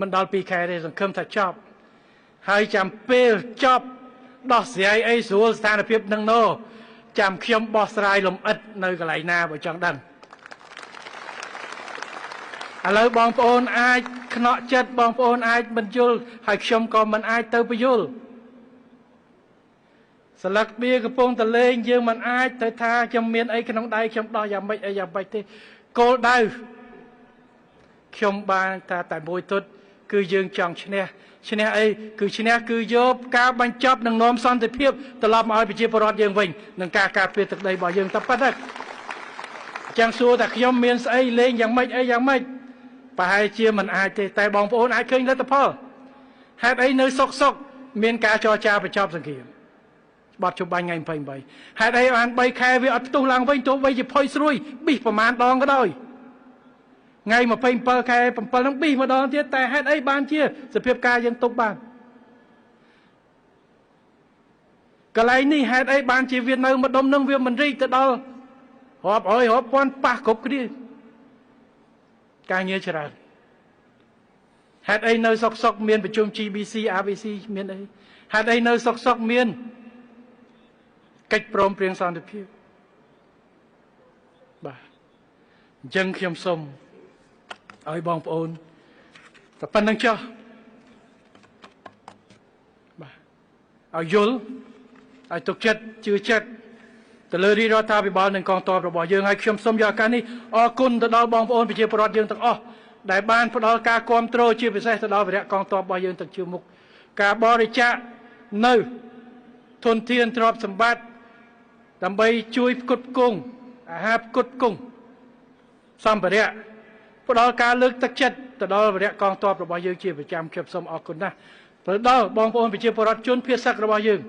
មិនដល់2ខែទេសង្ឃឹមថាចប់ហើយចាំពេលចប់ដោះស្រាយអីស្រួលស្ថានភាពនឹងណូចាំខ្ញុំបោះស្រាយលំអិតនៅកន្លែងណាបើចង់ដឹងឥឡូវបងប្អូនអាចខ្នក់ចិត្តបងប្អូនអាចមិនយល់ហើយខ្ញុំក៏មិនអាចទៅពយល់ស្លឹកបៀកំពុងតលេងយើងមិនអាចទៅថាខ្ញុំមានអីក្នុងដៃខ្ញុំដោះយ៉ាងម៉េចអីយ៉ាងម៉េចទេគោលដៅខ្ញុំបានថាតែមួយទត់គឺយើងចង់ឈ្នះឈ្នះអីគឺឈ្នះគឺយកការបញ្ចប់និងនាំសន្តិភាពត្រឡប់មកឲ្យប្រជាពលរដ្ឋយើងវិញនឹងការការពារទឹកដីរបស់យើងតែប៉ុណ្ណឹងចឹងសួរថាខ្ញុំមានស្អីលេងយ៉ាងម៉េចអីយ៉ាងម៉េចប្រហែលជាមិនអាចទេតែបងប្អូនអាចឃើញលទ្ធផលហេតុអីនៅសុកមានការចរចាបញ្ចប់សង្គ្រាមបទជបាញ់ថ្ងៃ28ហេតុអីបាន3ខែវាអត់ផ្ទុះឡើងវិញទោះបីជាផុយស្រួយប៊ីសប្រមាណដងក៏ដោយថ្ងៃ27ខែ7ហ្នឹងប៊ីសម្ដងទៀតតែហេតុអីបានជាសភាពការយើងទប់បានកន្លែងនេះហេតុអីបានជាវានៅម្ដុំនឹងវាមិនរីកទៅដល់រាប់រយរាប់ពាន់ប៉ះគ្រប់គ្នាការងារច្រើនហេតុអីនៅសុកមានប្រជុំ GBC RBC មានអីហេតុអីនៅសុកមានកិច្ចព្រមព្រៀងសន្តិភាពបាទអញ្ចឹងខ្ញុំសូមឲ្យបងប្អូនតែប៉ុណ្្នឹងចុះបាទឲ្យយល់ឲ្យទុកចិត្តជឿចិត្តទៅលើរាជរដ្ឋាភិបាលនិងកងទ័ពរបស់យើងហើយខ្ញុំសូមយកឱកាសនេះអរគុណទៅដល់បងប្អូនប្រជាពលរដ្ឋយើងទាំងអស់ដែលបានផ្ដល់ការគាំទ្រជាពិសេសទៅដល់វីរៈកងទ័ពរបស់យើងទាំងជាមុខការបរិច្ចាគនៅធនធានទ្រព្យសម្បត្តិដើម្បីជួយផ្គត់ផ្គង់អាហារផ្គត់ផ្គង់សម្ភារៈផ្ដល់ការលើកទឹកចិត្តទៅដល់វីរៈកងទ័ពរបស់យើងជាប្រចាំខ្ញុំសូមអរគុណណាស់ទៅដល់បងប្អូនប្រជាពលរដ្ឋជនភៀសសឹករបស់យើង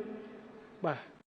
បាទ